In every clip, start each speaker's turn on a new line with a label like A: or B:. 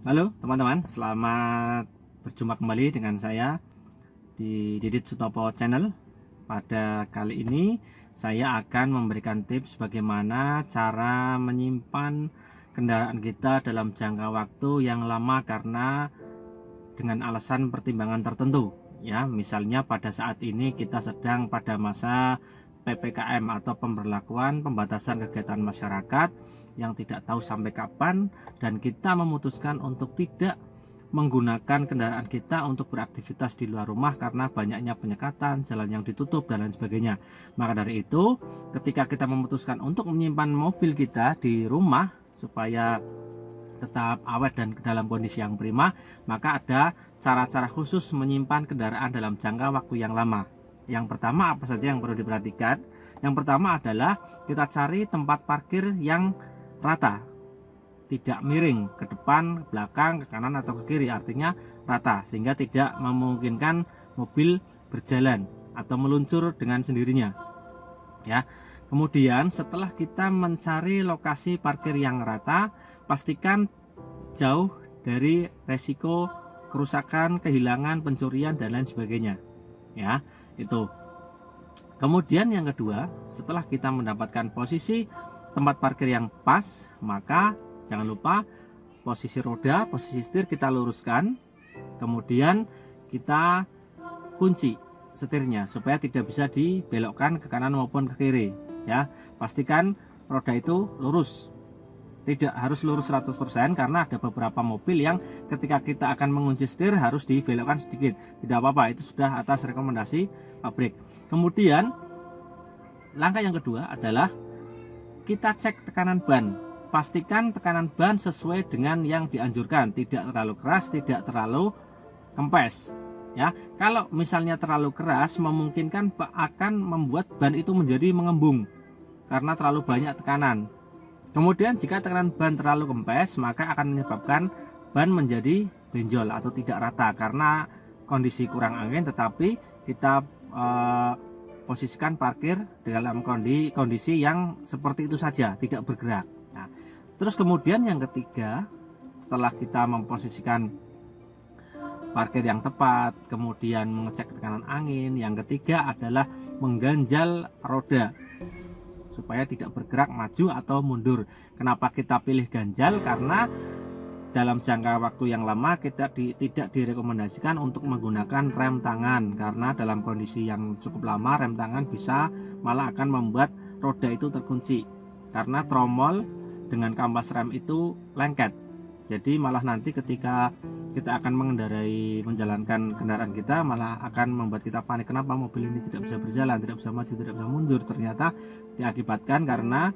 A: Halo teman-teman, selamat berjumpa kembali dengan saya di Didit Sutopo Channel. Pada kali ini saya akan memberikan tips bagaimana cara menyimpan kendaraan kita dalam jangka waktu yang lama karena dengan alasan pertimbangan tertentu. Ya, misalnya pada saat ini kita sedang pada masa PPKM atau pemberlakuan pembatasan kegiatan masyarakat yang tidak tahu sampai kapan, dan kita memutuskan untuk tidak menggunakan kendaraan kita untuk beraktivitas di luar rumah karena banyaknya penyekatan, jalan yang ditutup dan lain sebagainya. Maka dari itu, ketika kita memutuskan untuk menyimpan mobil kita di rumah supaya tetap awet dan dalam kondisi yang prima, maka ada cara-cara khusus menyimpan kendaraan dalam jangka waktu yang lama. Yang pertama, apa saja yang perlu diperhatikan? Yang pertama adalah kita cari tempat parkir yang rata, tidak miring ke depan, ke belakang, ke kanan atau ke kiri, artinya rata sehingga tidak memungkinkan mobil berjalan atau meluncur dengan sendirinya. Ya. Kemudian setelah kita mencari lokasi parkir yang rata, pastikan jauh dari resiko kerusakan, kehilangan, pencurian dan lain sebagainya. Ya, itu. Kemudian yang kedua, setelah kita mendapatkan posisi tempat parkir yang pas, maka jangan lupa posisi roda, posisi setir kita luruskan. Kemudian kita kunci setirnya supaya tidak bisa dibelokkan ke kanan maupun ke kiri. Ya, pastikan roda itu lurus. Tidak harus lurus 100% karena ada beberapa mobil yang ketika kita akan mengunci setir harus dibelokkan sedikit. Tidak apa-apa, itu sudah atas rekomendasi pabrik. Kemudian langkah yang kedua adalah kita cek tekanan ban. Pastikan tekanan ban sesuai dengan yang dianjurkan, tidak terlalu keras, tidak terlalu kempes. Ya, kalau misalnya terlalu keras memungkinkan akan membuat ban itu menjadi mengembung karena terlalu banyak tekanan. Kemudian jika tekanan ban terlalu kempes, maka akan menyebabkan ban menjadi benjol atau tidak rata karena kondisi kurang angin, tetapi kita posisikan parkir dalam kondisi yang seperti itu saja, tidak bergerak. Nah, terus kemudian yang ketiga, setelah kita memposisikan parkir yang tepat, kemudian mengecek tekanan angin, yang ketiga adalah mengganjal roda supaya tidak bergerak maju atau mundur. Kenapa kita pilih ganjal? Karena dalam jangka waktu yang lama kita tidak direkomendasikan untuk menggunakan rem tangan, karena dalam kondisi yang cukup lama rem tangan bisa malah akan membuat roda itu terkunci karena tromol dengan kampas rem itu lengket. Jadi malah nanti ketika kita akan menjalankan kendaraan kita malah akan membuat kita panik, kenapa mobil ini tidak bisa berjalan, tidak bisa maju, tidak bisa mundur. Ternyata diakibatkan karena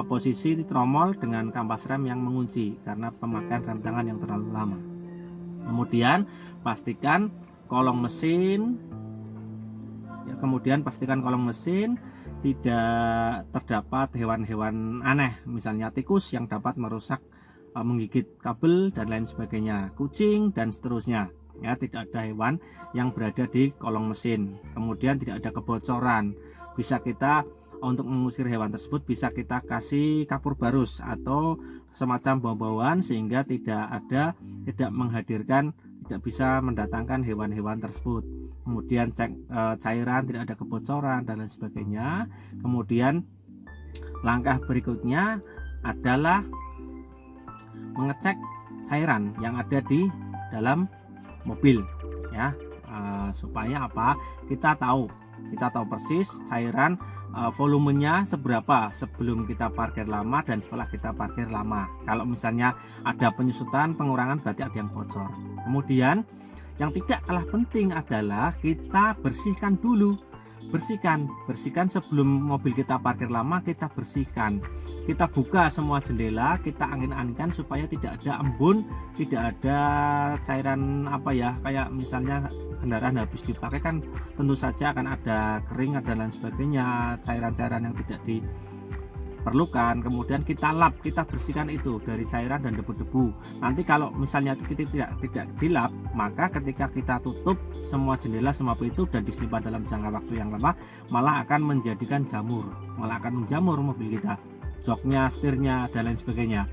A: posisi tromol dengan kampas rem yang mengunci karena pemakaian rem tangan yang terlalu lama. Kemudian pastikan kolong mesin tidak terdapat hewan-hewan aneh, misalnya tikus yang dapat merusak, menggigit kabel dan lain sebagainya, kucing dan seterusnya. Ya, tidak ada hewan yang berada di kolong mesin. Kemudian tidak ada kebocoran. Bisa kita untuk mengusir hewan tersebut bisa kita kasih kapur barus atau semacam bau-bauan sehingga tidak bisa mendatangkan hewan-hewan tersebut. Kemudian cek cairan, tidak ada kebocoran dan lain sebagainya. Kemudian langkah berikutnya adalah mengecek cairan yang ada di dalam mobil, ya, supaya apa? Kita tahu persis cairan volumenya seberapa sebelum kita parkir lama dan setelah kita parkir lama. Kalau misalnya ada penyusutan, pengurangan, berarti ada yang bocor. Kemudian yang tidak kalah penting adalah kita bersihkan dulu. Bersihkan sebelum mobil kita parkir lama, kita bersihkan. Kita buka semua jendela, kita angin-anginkan supaya tidak ada embun, tidak ada cairan kayak misalnya kendaraan habis dipakai kan tentu saja akan ada kering dan lain sebagainya, cairan-cairan yang tidak diperlukan. Kemudian kita lap, kita bersihkan itu dari cairan dan debu-debu. Nanti kalau misalnya kita tidak dilap, maka ketika kita tutup semua jendela, semua pintu dan disimpan dalam jangka waktu yang lama, malah akan menjadikan jamur, malah akan menjamur mobil kita, joknya, setirnya dan lain sebagainya.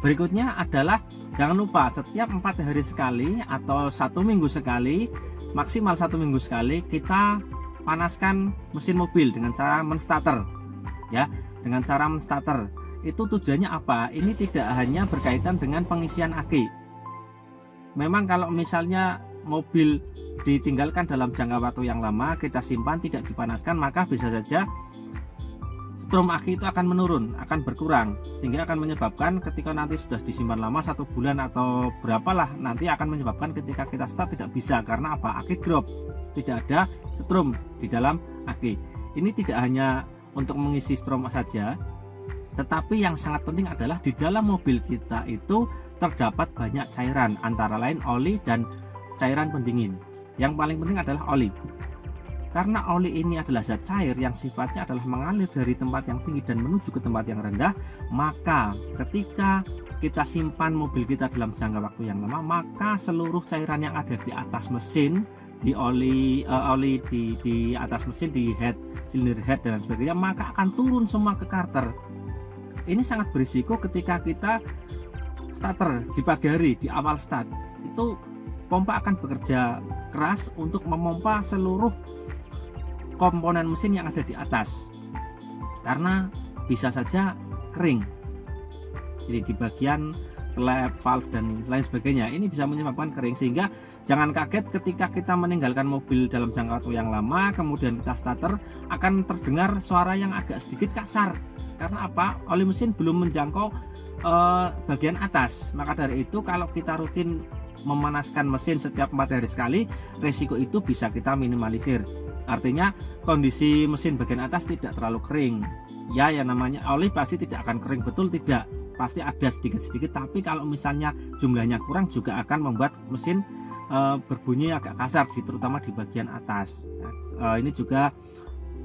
A: Berikutnya adalah jangan lupa setiap 4 hari sekali atau 1 minggu sekali, maksimal 1 minggu sekali, kita panaskan mesin mobil dengan cara menstarter, ya, dengan cara menstarter. Itu tujuannya apa? Ini tidak hanya berkaitan dengan pengisian aki. Memang kalau misalnya mobil ditinggalkan dalam jangka waktu yang lama, kita simpan tidak dipanaskan, maka bisa saja strom aki itu akan menurun, akan berkurang, sehingga akan menyebabkan ketika nanti sudah disimpan lama 1 bulan atau berapalah, nanti akan menyebabkan ketika kita start tidak bisa. Karena apa? Aki drop, tidak ada strom di dalam aki. Ini tidak hanya untuk mengisi strom saja, tetapi yang sangat penting adalah di dalam mobil kita itu terdapat banyak cairan, antara lain oli dan cairan pendingin. Yang paling penting adalah oli. Karena oli ini adalah zat cair yang sifatnya adalah mengalir dari tempat yang tinggi dan menuju ke tempat yang rendah, maka ketika kita simpan mobil kita dalam jangka waktu yang lama, maka seluruh cairan yang ada di atas mesin, di oli di atas mesin, di head, silinder head dan sebagainya, maka akan turun semua ke karter. Ini sangat berisiko ketika kita starter di pagi hari, di awal start. Itu pompa akan bekerja keras untuk memompa seluruh komponen mesin yang ada di atas, karena bisa saja kering. Jadi di bagian klep, valve dan lain sebagainya, ini bisa menyebabkan kering. Sehingga jangan kaget ketika kita meninggalkan mobil dalam jangka waktu yang lama, kemudian kita starter, akan terdengar suara yang agak sedikit kasar. Karena apa? Oli mesin belum menjangkau bagian atas. Maka dari itu kalau kita rutin memanaskan mesin setiap 4 hari sekali, resiko itu bisa kita minimalisir. Artinya kondisi mesin bagian atas tidak terlalu kering. Ya, yang namanya oli pasti tidak akan kering, betul tidak? Pasti ada sedikit-sedikit, tapi kalau misalnya jumlahnya kurang juga akan membuat mesin berbunyi agak kasar, terutama di bagian atas. Ini juga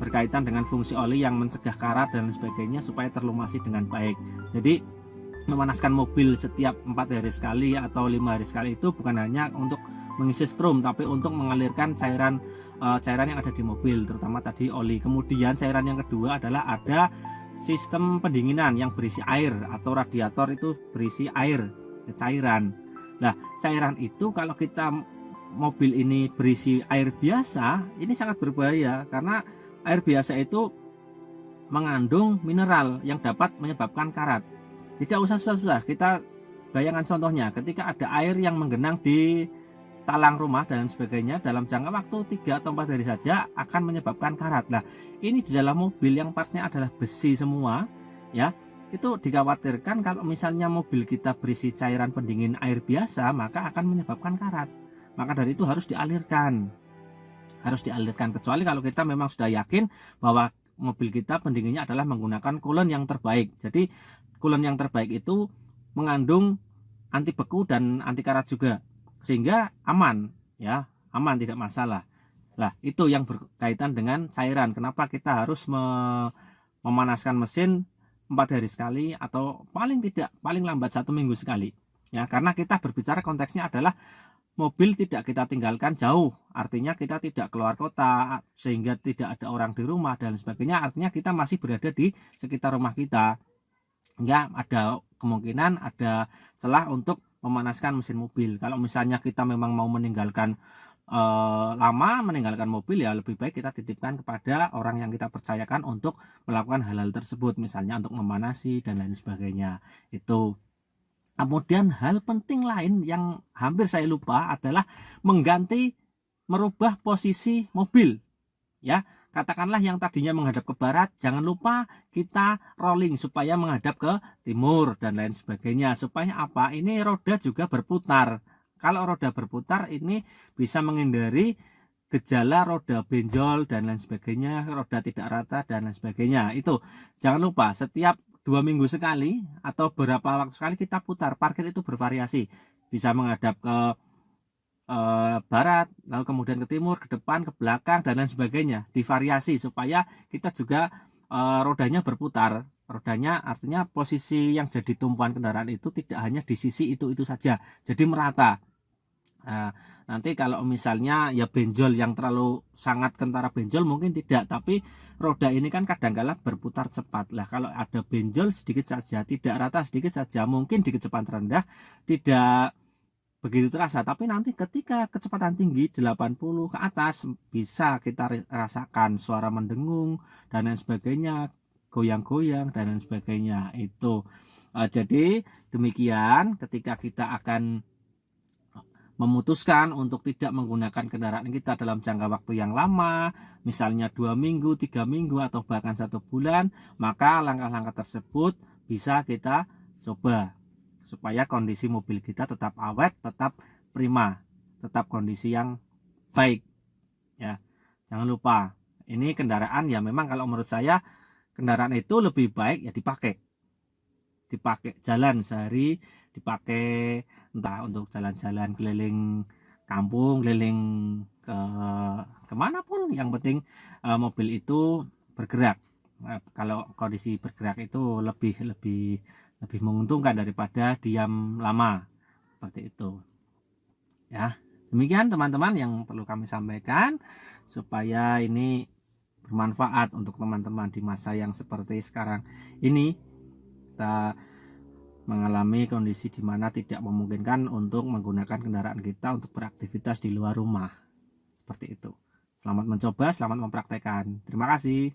A: berkaitan dengan fungsi oli yang mencegah karat dan sebagainya supaya terlumasi dengan baik. Jadi memanaskan mobil setiap 4 hari sekali atau 5 hari sekali itu bukan hanya untuk mengisi strom, tapi untuk mengalirkan cairan yang ada di mobil, terutama tadi oli. Kemudian cairan yang kedua adalah ada sistem pendinginan yang berisi air, atau radiator itu berisi air, cairan. Nah, cairan itu kalau kita mobil ini berisi air biasa, ini sangat berbahaya karena air biasa itu mengandung mineral yang dapat menyebabkan karat. Tidak usah susah-susah, kita bayangkan contohnya ketika ada air yang menggenang di talang rumah dan sebagainya, dalam jangka waktu 3 atau 4 hari saja akan menyebabkan karat. Nah, ini di dalam mobil yang partsnya adalah besi semua, ya, itu dikhawatirkan kalau misalnya mobil kita berisi cairan pendingin air biasa, maka akan menyebabkan karat. Maka dari itu harus dialirkan, kecuali kalau kita memang sudah yakin bahwa mobil kita pendinginnya adalah menggunakan coolant yang terbaik. Jadi coolant yang terbaik itu mengandung anti beku dan anti karat juga, sehingga aman, ya, aman, tidak masalah. Nah, itu yang berkaitan dengan cairan. Kenapa kita harus memanaskan mesin 4 hari sekali atau paling lambat 1 minggu sekali, ya, karena kita berbicara konteksnya adalah mobil tidak kita tinggalkan jauh, artinya kita tidak keluar kota sehingga tidak ada orang di rumah dan sebagainya, artinya kita masih berada di sekitar rumah kita, hingga ada kemungkinan ada celah untuk memanaskan mesin mobil. Kalau misalnya kita memang mau meninggalkan meninggalkan mobil, ya lebih baik kita titipkan kepada orang yang kita percayakan untuk melakukan hal-hal tersebut, misalnya untuk memanasi dan lain sebagainya. Itu. Kemudian hal penting lain yang hampir saya lupa adalah merubah posisi mobil, ya. Katakanlah yang tadinya menghadap ke barat, jangan lupa kita rolling supaya menghadap ke timur dan lain sebagainya. Supaya apa? Ini roda juga berputar. Kalau roda berputar ini bisa menghindari gejala roda benjol dan lain sebagainya, roda tidak rata dan lain sebagainya. Itu jangan lupa setiap 2 minggu sekali atau beberapa waktu sekali kita putar. Parkir itu bervariasi, bisa menghadap ke barat, lalu kemudian ke timur, ke depan, ke belakang dan lain sebagainya. Divariasi supaya kita juga rodanya berputar. Rodanya artinya posisi yang jadi tumpuan kendaraan itu tidak hanya di sisi itu saja, jadi merata. Nah, nanti kalau misalnya ya benjol yang terlalu sangat kentara benjol mungkin tidak, tapi roda ini kan kadang-kala berputar cepat. Lah kalau ada benjol sedikit saja, tidak rata sedikit saja, mungkin di kecepatan rendah tidak begitu terasa, tapi nanti ketika kecepatan tinggi 80 ke atas bisa kita rasakan suara mendengung dan lain sebagainya, goyang-goyang dan lain sebagainya itu. Jadi demikian ketika kita akan memutuskan untuk tidak menggunakan kendaraan kita dalam jangka waktu yang lama, misalnya 2 minggu, 3 minggu, atau bahkan 1 bulan, maka langkah-langkah tersebut bisa kita coba supaya kondisi mobil kita tetap awet, tetap prima, tetap kondisi yang baik. Ya, jangan lupa ini kendaraan ya memang kalau menurut saya kendaraan itu lebih baik ya dipakai jalan sehari, dipakai entah untuk jalan-jalan keliling kampung, keliling ke kemanapun, yang penting mobil itu bergerak. Kalau kondisi bergerak itu lebih lebih lebih menguntungkan daripada diam lama seperti itu ya. Demikian teman-teman yang perlu kami sampaikan supaya ini bermanfaat untuk teman-teman di masa yang seperti sekarang ini. Kita mengalami kondisi di mana tidak memungkinkan untuk menggunakan kendaraan kita untuk beraktivitas di luar rumah. Seperti itu. Selamat mencoba, selamat mempraktekkan. Terima kasih.